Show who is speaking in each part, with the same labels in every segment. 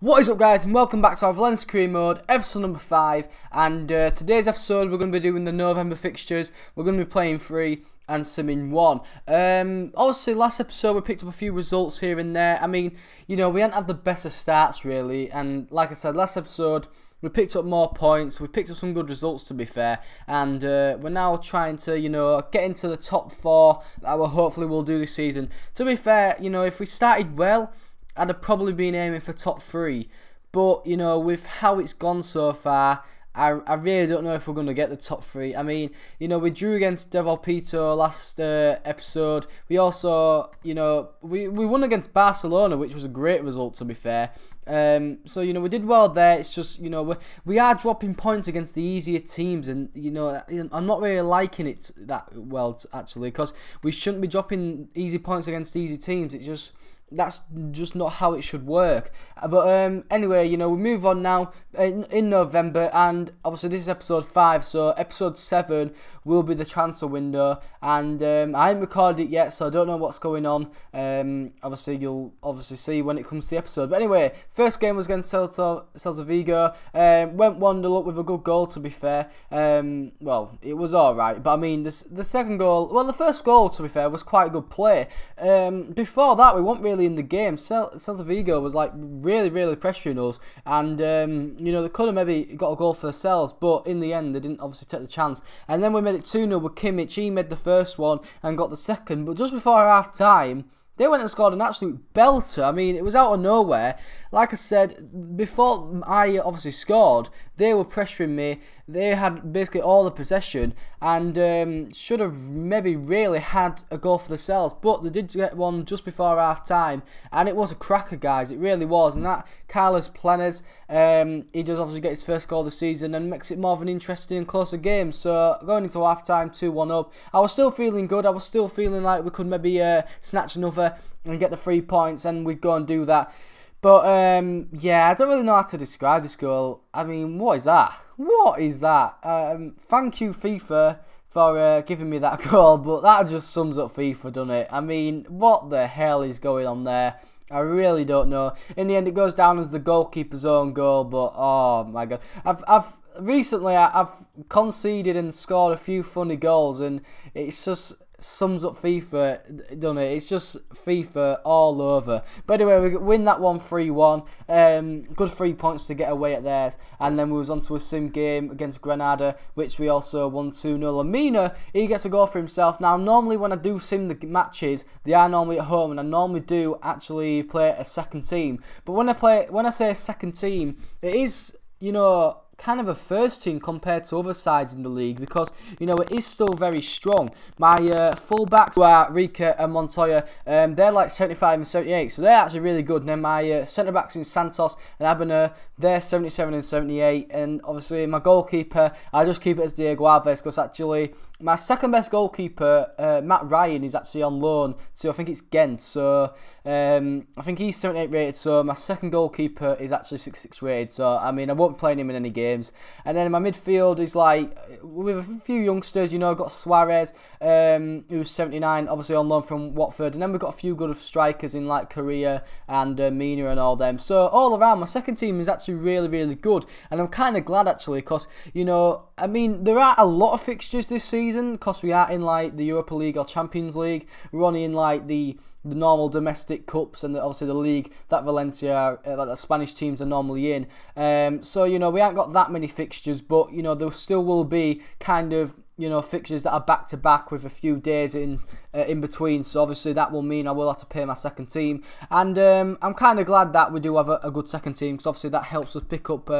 Speaker 1: What is up, guys, and welcome back to our Valencia career mode, episode number 5. And today's episode we're going to be doing the November fixtures. We're going to be playing 3 and simming 1. Obviously last episode we picked up a few results here and there. I mean, you know, we hadn't had the best of starts really, and like I said, last episode we picked up more points, we picked up some good results to be fair, and we're now trying to, you know, get into the top 4 that we hopefully will do this season. To be fair, you know, if we started well, I'd have probably been aiming for top 3, but you know, with how it's gone so far, I really don't know if we're going to get the top 3. I mean, you know, we drew against Devolpito last episode. We also, you know, we won against Barcelona, which was a great result to be fair. So, you know, we did well there. It's just, you know, we are dropping points against the easier teams, and, you know, I'm not really liking it that well, actually, because we shouldn't be dropping easy points against easy teams. It's just... that's just not how it should work. But anyway, you know, we move on now in November, and obviously this is episode 5, so episode 7 will be the transfer window, and I haven't recorded it yet, so I don't know what's going on. Obviously you'll see when it comes to the episode. But anyway, first game was against Celta Vigo. Went 1-0 up with a good goal, to be fair. Well, it was alright, but I mean, the second goal, well, the first goal, to be fair, was quite a good play. Before that, we weren't really in the game. Celta Vigo was like really pressuring us, and you know, they could have maybe got a goal for themselves, but in the end they didn't obviously take the chance. And then we made it 2-0 with Kimmich. He made the first one and got the second, but just before half time they went and scored an absolute belter. I mean, it was out of nowhere. Like I said, before I obviously scored, they were pressuring me. They had basically all the possession, and should have maybe really had a goal for themselves, but they did get one just before half time, and it was a cracker, guys. It really was. And that Carlos Planes, he does obviously get his first goal of the season and makes it more of an interesting and closer game. So going into half time, 2-1 up, I was still feeling good. I was still feeling like we could maybe snatch another and get the 3 points, and we'd go and do that. But yeah, I don't really know how to describe this goal. I mean, what is that? What is that? Thank you, FIFA, for giving me that goal, but that just sums up FIFA, doesn't it? I mean, what the hell is going on there? I really don't know. In the end, it goes down as the goalkeeper's own goal, but oh my god, recently I've conceded and scored a few funny goals, and it's just sums up FIFA, doesn't it? It's just FIFA all over. But anyway, we win that one 3-1. Good 3 points to get away at theirs. And then we was on to a sim game against Granada, which we also won 2-0. And Mina, he gets a goal for himself. Now, normally when I do sim the matches, they are normally at home, and I normally do actually play a second team. But when I say a second team, it is, you know, kind of a first team compared to other sides in the league, because, you know, it is still very strong. My fullbacks are Rica and Montoya, they're like 75 and 78, so they're actually really good. And then my centre backs in Santos and Abner, they're 77 and 78, and obviously my goalkeeper, I just keep it as Diego Alves, because actually my second best goalkeeper, Matt Ryan, is actually on loan to, I think it's Ghent, so I think he's 78 rated, so my second goalkeeper is actually 66 rated, so I mean, I won't be playing him in any games. And then my midfield is like, with a few youngsters, you know, got Suarez, who's 79, obviously on loan from Watford, and then we've got a few good strikers in like Korea and Mina and all them. So all around, my second team is actually really good, and I'm kind of glad actually, because, you know, I mean, there are a lot of fixtures this season, because we are in like the Europa League or Champions League. We're only in like the normal domestic cups, and obviously the league that Valencia, like the Spanish teams, are normally in. So, you know, we haven't got that many fixtures, but, you know, there still will be kind of, you know, fixtures that are back to back with a few days in between. So obviously that will mean I will have to pay my second team, and I'm kind of glad that we do have a good second team, because obviously that helps us pick up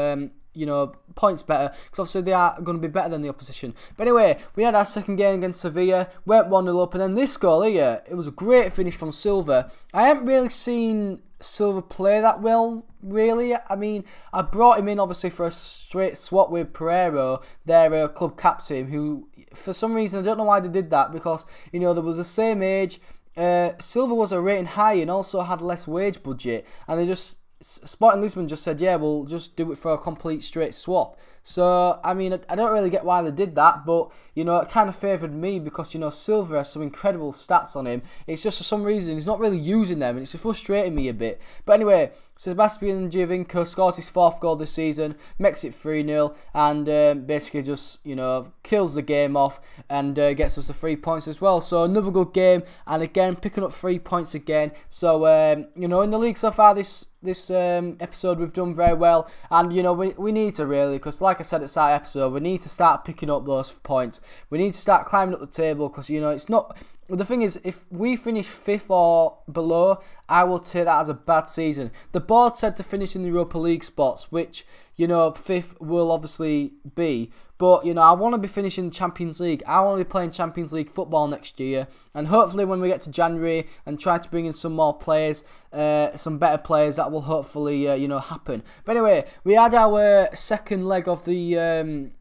Speaker 1: you know, points better, because obviously they are going to be better than the opposition. But anyway, we had our second game against Sevilla, went 1-0 up, and then this goal here, it was a great finish from Silva. I haven't really seen Silva play that well, really. I mean, I brought him in obviously for a straight swap with Pereiro, their club captain, who for some reason, I don't know why they did that, because, you know, they was the same age. Silva was a rating high and also had less wage budget, and they just, Sporting Lisbon just said, yeah, we'll just do it for a complete straight swap. So, I mean, I don't really get why they did that, but, you know, it kind of favoured me, because, you know, Silva has some incredible stats on him. It's just for some reason he's not really using them, and it's frustrating me a bit. But anyway, Sebastian Giovinco scores his 4th goal this season, makes it 3-0, and basically just, you know, kills the game off and gets us the 3 points as well. So another good game, and again picking up 3 points again. So you know, in the league so far this episode we've done very well, and you know, we need to really, because like I said at the start of the episode, we need to start picking up those points. We need to start climbing up the table, because you know, it's not. The thing is, if we finish 5th or below, I will take that as a bad season. The board said to finish in the Europa League spots, which, you know, 5th will obviously be. But, you know, I want to be finishing the Champions League. I want to be playing Champions League football next year. And hopefully when we get to January and try to bring in some more players, some better players, that will hopefully, you know, happen. But anyway, we had our second leg of the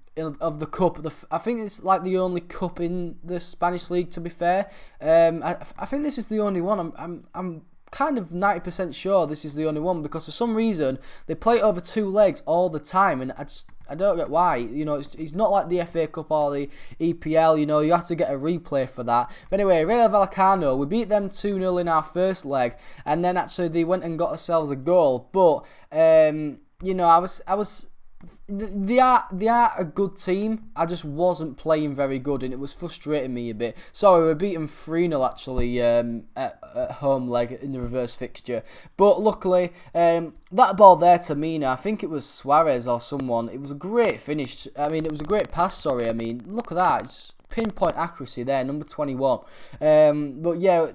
Speaker 1: cup. I think it's like the only cup in the Spanish league, to be fair. I think this is the only one. I'm kind of 90% sure this is the only one, because for some reason they play it over 2 legs all the time, and I don't get why. You know, it's not like the FA Cup or the EPL. You know, you have to get a replay for that. But anyway, Rayo Vallecano, we beat them 2-0 in our first leg, and then actually they went and got ourselves a goal. But you know, they are a good team. I just wasn't playing very good, and it was frustrating me a bit. Sorry, we beat them 3-0 actually at home leg in the reverse fixture. But luckily, that ball there to Mina, I think it was Suarez or someone. It was a great finish. I mean, it was a great pass. Sorry, I mean, look at that. It's pinpoint accuracy there, number 21. But yeah,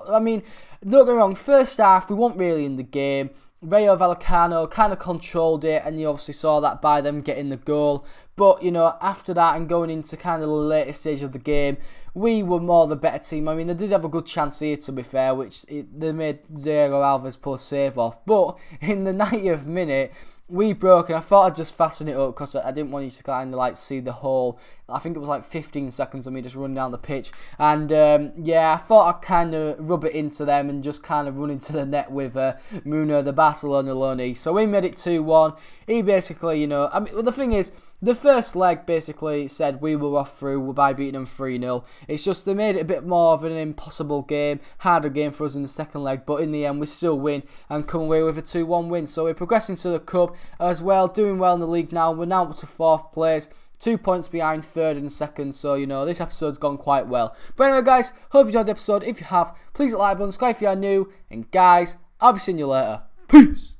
Speaker 1: I mean, don't get me wrong. First half, we weren't really in the game. Rayo Vallecano kind of controlled it, and you obviously saw that by them getting the goal. But, you know, after that and going into kind of the later stage of the game, we were more the better team. I mean, they did have a good chance here, to be fair, which they made Diego Alves pull a save off. But in the 90th minute, we broke, and I thought I'd just fasten it up because I didn't want you to kind of like see the whole. I think it was like 15 seconds of me just running down the pitch, and yeah, I thought I'd kind of rub it into them and just kind of run into the net with Muno, the Barcelona loanee. So we made it 2-1. He basically, you know, I mean, the thing is, the first leg basically said we were off through by beating them 3-0. It's just they made it a bit more of an impossible game, harder game for us in the second leg, but in the end we still win and come away with a 2-1 win. So we're progressing to the Cup as well, doing well in the league now. We're now up to 4th place, 2 points behind 3rd and 2nd, so you know, this episode's gone quite well. But anyway guys, hope you enjoyed the episode. If you have, please hit the like button, subscribe if you are new, and guys, I'll be seeing you later. Peace!